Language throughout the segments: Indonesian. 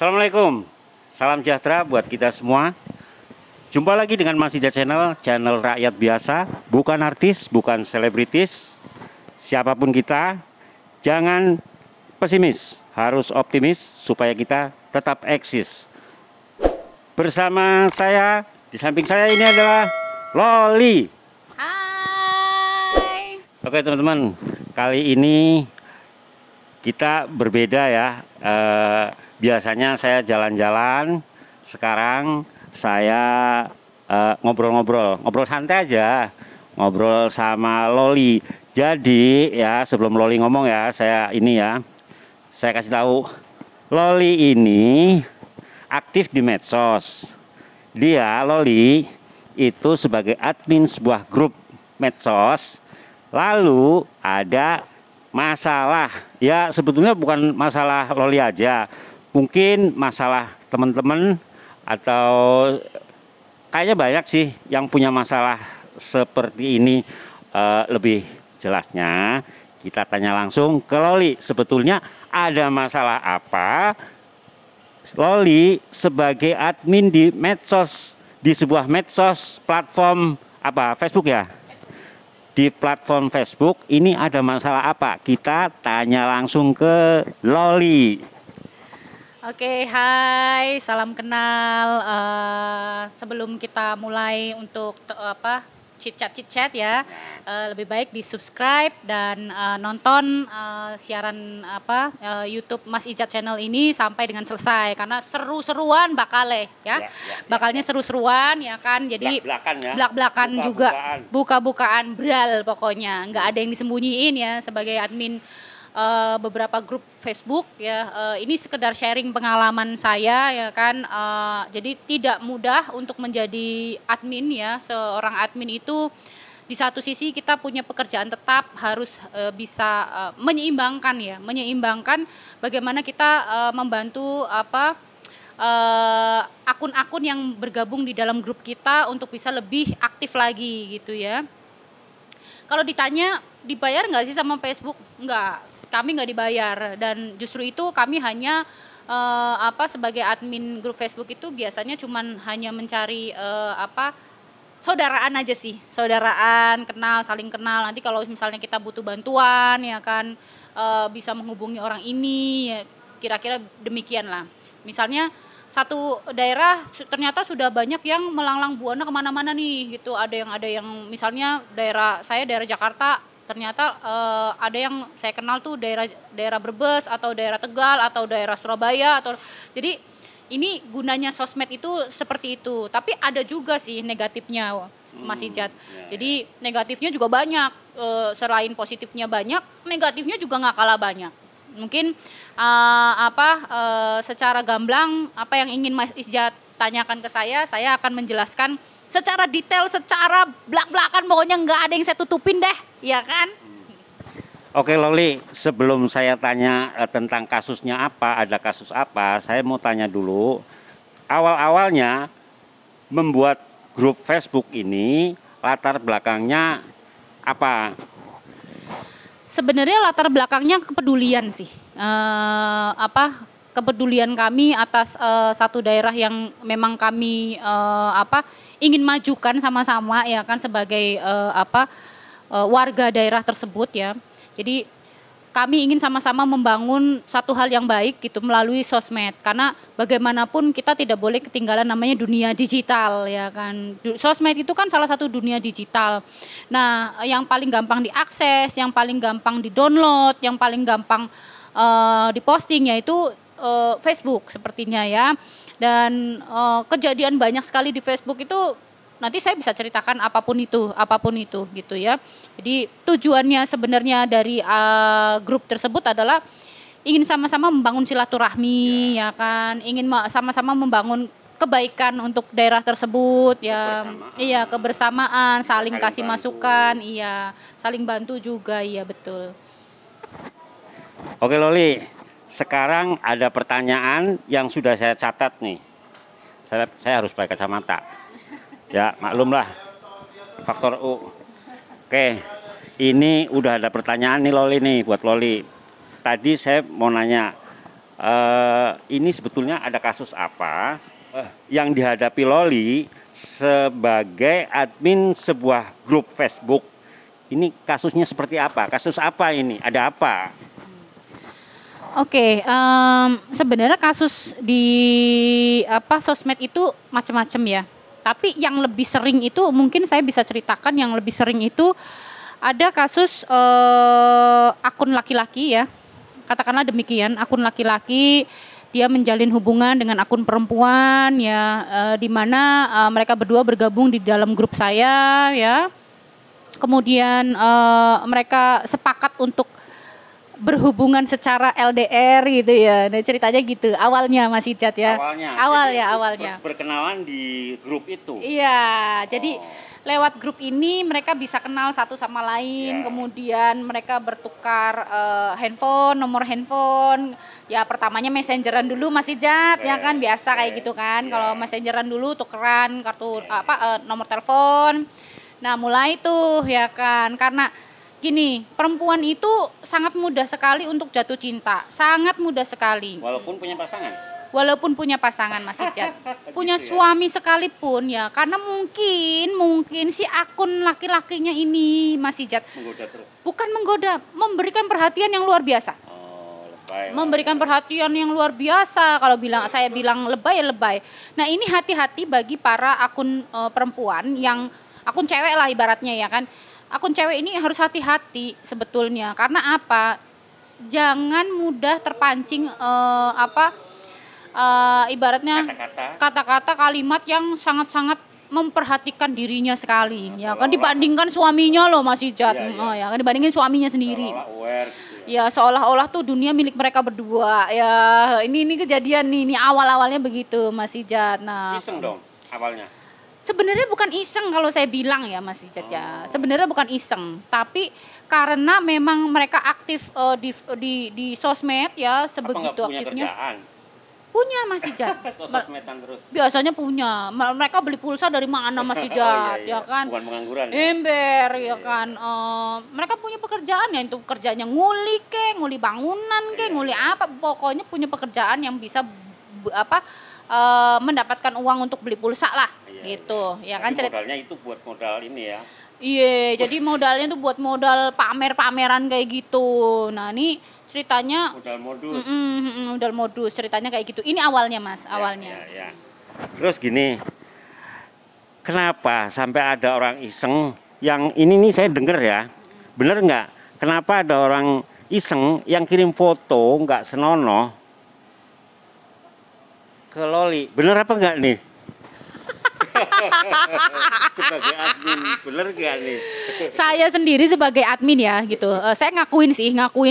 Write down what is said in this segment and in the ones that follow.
Assalamualaikum, salam sejahtera buat kita semua. Jumpa lagi dengan Mas Ijat Channel, channel rakyat biasa, bukan artis, bukan selebritis. Siapapun kita, jangan pesimis, harus optimis supaya kita tetap eksis. Bersama saya, di samping saya ini adalah Loli. Hai. Oke teman-teman, kali ini kita berbeda ya. Biasanya saya jalan-jalan, sekarang saya ngobrol santai aja, ngobrol sama Loli. Jadi ya sebelum Loli ngomong ya, saya kasih tahu, Loli ini aktif di medsos. Loli itu sebagai admin sebuah grup medsos. Lalu ada masalah, ya sebetulnya bukan masalah Loli aja, mungkin masalah teman-teman atau kayaknya banyak sih yang punya masalah seperti ini. Lebih jelasnya kita tanya langsung ke Loli, sebetulnya ada masalah apa Loli sebagai admin di medsos, di sebuah medsos platform apa, Facebook ya? Di platform Facebook ini ada masalah apa? Kita tanya langsung ke Loli. Oke, hai, salam kenal. Sebelum kita mulai untuk chit-chat ya, lebih baik di subscribe dan nonton siaran YouTube Mas Ijat Channel ini sampai dengan selesai, karena seru-seruan ya. Bakalnya seru-seruan ya kan, jadi belak-belakan juga, buka-bukaan bral, pokoknya nggak ada yang disembunyiin ya sebagai admin beberapa grup Facebook ya. Ini sekedar sharing pengalaman saya ya kan. Jadi tidak mudah untuk menjadi admin ya. Seorang admin itu di satu sisi kita punya pekerjaan tetap, harus bisa menyeimbangkan bagaimana kita membantu akun-akun yang bergabung di dalam grup kita untuk bisa lebih aktif lagi gitu ya. Kalau ditanya dibayar nggak sih sama Facebook? Nggak, kami nggak dibayar, dan justru itu kami hanya sebagai admin grup Facebook itu biasanya cuman hanya mencari saudaraan aja sih, saudaraan, saling kenal. Nanti kalau misalnya kita butuh bantuan ya kan, bisa menghubungi orang ini ya, kira-kira demikian lah. Misalnya satu daerah ternyata sudah banyak yang melanglang buana kemana-mana nih gitu. Ada yang misalnya daerah Jakarta, ternyata ada yang saya kenal tuh daerah Brebes atau daerah Tegal atau daerah Surabaya jadi ini gunanya sosmed itu seperti itu. Tapi ada juga sih negatifnya, Mas Ijat. Jadi negatifnya juga banyak, selain positifnya banyak, negatifnya juga nggak kalah banyak. Mungkin secara gamblang apa yang ingin Mas Ijat tanyakan ke saya akan menjelaskan secara detail, secara belak-belakan, pokoknya nggak ada yang saya tutupin deh, ya kan? Oke Loli, sebelum saya tanya tentang kasusnya apa, ada kasus apa, saya mau tanya dulu, awal-awalnya membuat grup Facebook ini latar belakangnya apa? Sebenarnya latar belakangnya kepedulian sih, kepedulian kami atas satu daerah yang memang kami ingin majukan sama-sama ya kan, sebagai warga daerah tersebut ya. Jadi kami ingin sama-sama membangun satu hal yang baik gitu melalui sosmed, karena bagaimanapun kita tidak boleh ketinggalan namanya dunia digital ya kan. Sosmed itu kan salah satu dunia digital. Nah, yang paling gampang diakses, yang paling gampang di-download, yang paling gampang diposting yaitu Facebook sepertinya ya. Dan kejadian banyak sekali di Facebook itu, nanti saya bisa ceritakan apapun itu gitu ya. Jadi tujuannya sebenarnya dari grup tersebut adalah ingin sama-sama membangun silaturahmi ya kan, ingin sama-sama membangun kebaikan untuk daerah tersebut ya. Iya, kebersamaan, saling kasih bantu, masukan, iya, saling bantu juga, iya betul. Oke Loli, sekarang ada pertanyaan yang sudah saya catat nih. Saya harus pakai kacamata. Ya, maklumlah, faktor U. Oke, ini udah ada pertanyaan nih Loli nih, buat Loli. Tadi saya mau nanya, ini sebetulnya ada kasus apa yang dihadapi Loli sebagai admin sebuah grup Facebook. Ini kasusnya seperti apa? Kasus apa ini? Ada apa? Oke, sebenarnya kasus di sosmed itu macam-macam ya. Tapi yang lebih sering itu mungkin saya bisa ceritakan, yang lebih sering itu ada kasus akun laki-laki ya. Katakanlah demikian, akun laki-laki dia menjalin hubungan dengan akun perempuan ya, di mana mereka berdua bergabung di dalam grup saya ya. Kemudian mereka sepakat untuk berhubungan secara LDR gitu ya. Nah, ceritanya gitu. Awalnya Mas Ijat ya. Awalnya. Berkenalan di grup itu. Iya, jadi lewat grup ini mereka bisa kenal satu sama lain. Kemudian mereka bertukar handphone, nomor handphone. Ya pertamanya messengeran dulu Mas Ijat ya kan, biasa kayak gitu kan. Kalau messengeran dulu tukeran kartu nomor telepon. Nah, mulai tuh ya kan, karena gini, perempuan itu sangat mudah sekali untuk jatuh cinta, sangat mudah sekali. Walaupun punya pasangan. Walaupun punya pasangan Mas Ijat, punya suami sekalipun ya, karena mungkin si akun laki-lakinya ini Mas Ijat Menggoda terus. Bukan menggoda, memberikan perhatian yang luar biasa. Memberikan perhatian yang luar biasa. Kalau saya bilang lebay ya lebay. Nah, ini hati-hati bagi para akun perempuan yang akun cewek lah ibaratnya ya kan. Akun cewek ini harus hati-hati sebetulnya. Karena apa? Jangan mudah terpancing ibaratnya kata-kata kalimat yang sangat-sangat memperhatikan dirinya sekali ya kan, dibandingkan suaminya loh Mas Ijat. Ya kan, dibandingin suaminya sendiri. Ya seolah-olah tuh dunia milik mereka berdua. Ya ini kejadian nih, ini awal-awalnya begitu Mas Ijat. Nah, iseng dong awalnya. Sebenarnya bukan iseng kalau saya bilang ya Mas Ijat ya. Sebenarnya bukan iseng, tapi karena memang mereka aktif di sosmed ya, sebegitu aktifnya. Punya Mas Ijat. Biasanya punya. Mereka beli pulsa dari mana Mas Ijat ya kan? Bukan pengangguran. Ember ya kan. Mereka punya pekerjaan ya, itu kerjanya nguli bangunan nguli apa, pokoknya punya pekerjaan yang bisa mendapatkan uang untuk beli pulsa lah gitu ya kan. Modalnya itu buat modal ini ya. Iya, jadi modalnya tuh buat modal pameran kayak gitu. Nah, ini ceritanya modal modus ceritanya kayak gitu. Ini awalnya Mas, awalnya. Ya. Terus gini, kenapa sampai ada orang iseng yang ini nih saya dengar ya, bener nggak? Kenapa ada orang iseng yang kirim foto nggak senonoh ke Loli? Bener apa nggak nih? Sebagai admin, bener gak nih? Saya sendiri sebagai admin ya gitu, saya ngakuin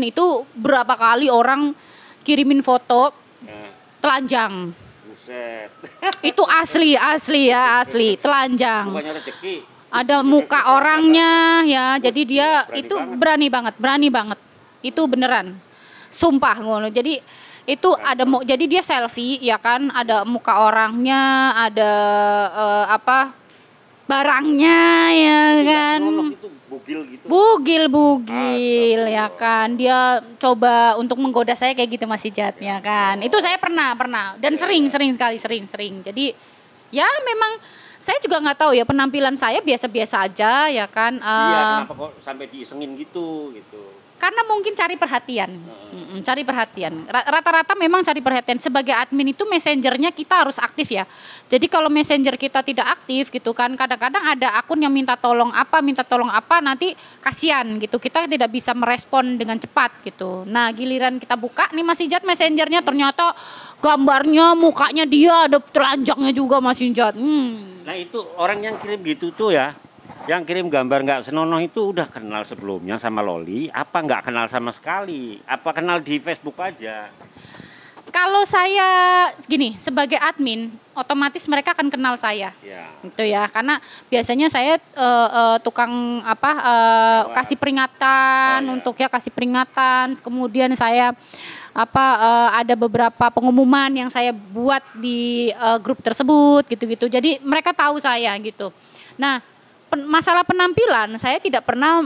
itu berapa kali orang kirimin foto telanjang. Buset. Itu asli telanjang. Bukannya rezeki. Ada muka orangnya ya, jadi dia itu berani banget. Itu beneran. Sumpah ngono. Jadi itu jadi dia selfie ya kan, ada muka orangnya, ada barangnya ya kan. Itu bugil gitu. Bugil ya kan. Dia coba untuk menggoda saya kayak gitu Mas Ijat ya kan. Itu saya pernah dan sering sekali. Jadi ya memang saya juga nggak tahu ya, penampilan saya biasa-biasa aja ya kan. Iya, kenapa kok sampai diisengin gitu. Karena mungkin cari perhatian. Rata-rata memang cari perhatian. Sebagai admin itu messengernya kita harus aktif ya. Jadi kalau messenger kita tidak aktif gitu kan, kadang-kadang ada akun yang minta tolong apa, nanti kasihan gitu. Kita tidak bisa merespon dengan cepat gitu. Nah, giliran kita buka nih Mas Ijat messengernya, ternyata gambarnya, mukanya dia ada telanjangnya juga Mas Ijat. Nah, itu orang yang kirim gitu tuh ya, yang kirim gambar nggak senonoh itu udah kenal sebelumnya sama Loli, apa nggak kenal sama sekali? Apa kenal di Facebook aja? Kalau saya gini, sebagai admin, otomatis mereka akan kenal saya. Ya. Gitu ya, karena biasanya saya tukang kasih peringatan untuk kasih peringatan. Kemudian saya ada beberapa pengumuman yang saya buat di grup tersebut gitu-gitu. Jadi mereka tahu saya gitu. Nah, masalah penampilan saya tidak pernah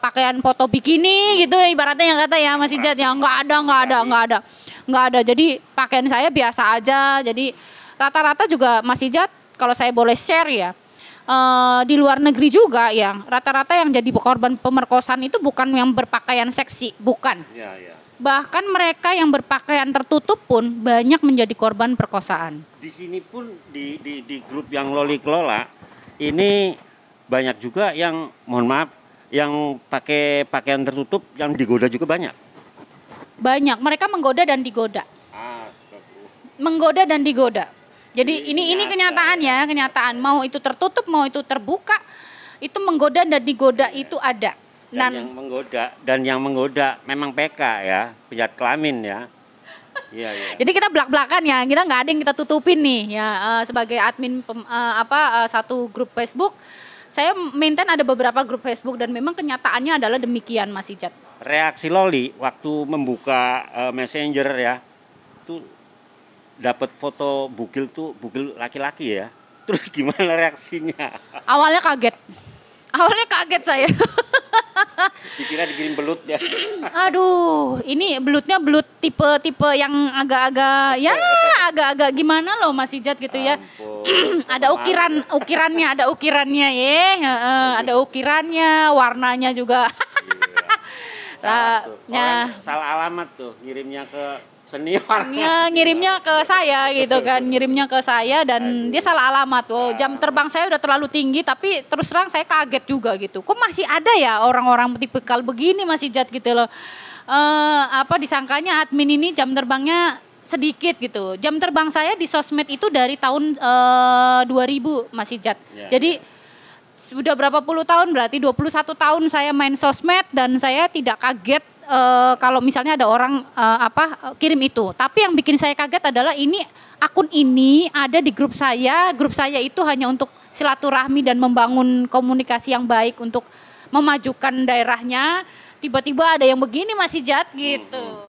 pakaian foto bikini gitu ibaratnya yang kata ya Mas Ijat ya, nggak ada nggak ada. Jadi pakaian saya biasa aja. Jadi rata-rata juga Mas Ijat, kalau saya boleh share ya, di luar negeri juga ya, rata-rata yang jadi korban pemerkosaan itu bukan yang berpakaian seksi, bukan. Ya, ya. Bahkan mereka yang berpakaian tertutup pun banyak menjadi korban perkosaan. Di sini pun di grup yang Loli kelola ini banyak juga yang, mohon maaf, yang pakai pakaian tertutup yang digoda juga banyak. Banyak, mereka menggoda dan digoda. Menggoda dan digoda. Jadi ini kenyataan ya, kenyataan. Mau itu tertutup, mau itu terbuka, itu menggoda dan digoda itu ada. Dan yang menggoda memang PK ya, penjahat kelamin ya. Iya, iya. Jadi kita belak-belakan ya, kita nggak ada yang kita tutupin nih ya. Sebagai admin satu grup Facebook, saya maintain ada beberapa grup Facebook dan memang kenyataannya adalah demikian, Mas Ijat. Reaksi Loli waktu membuka Messenger ya, tuh dapat foto bugil laki-laki ya. Terus gimana reaksinya? Awalnya kaget saya. Dikira dikirim belut ya. Aduh, ini belutnya belut tipe yang agak-agak gimana loh Mas Ijat gitu ya. Ada ukirannya ya. Ada ukirannya, warnanya juga. Salah alamat tuh, ngirimnya ke senior. Ngirimnya ke saya gitu kan, dan dia salah alamat. Jam terbang saya udah terlalu tinggi, tapi terus terang saya kaget juga gitu. Kok masih ada ya orang-orang tipikal begini Mas Ijat gitu loh. Disangkanya admin ini jam terbangnya sedikit gitu. Jam terbang saya di sosmed itu dari tahun 2000 Mas Ijat. Jadi sudah berapa puluh tahun, berarti 21 tahun saya main sosmed dan saya tidak kaget kalau misalnya ada orang kirim itu. Tapi yang bikin saya kaget adalah akun ini ada di grup saya. Grup saya itu hanya untuk silaturahmi dan membangun komunikasi yang baik untuk memajukan daerahnya. Tiba-tiba ada yang begini Mas Ijat gitu.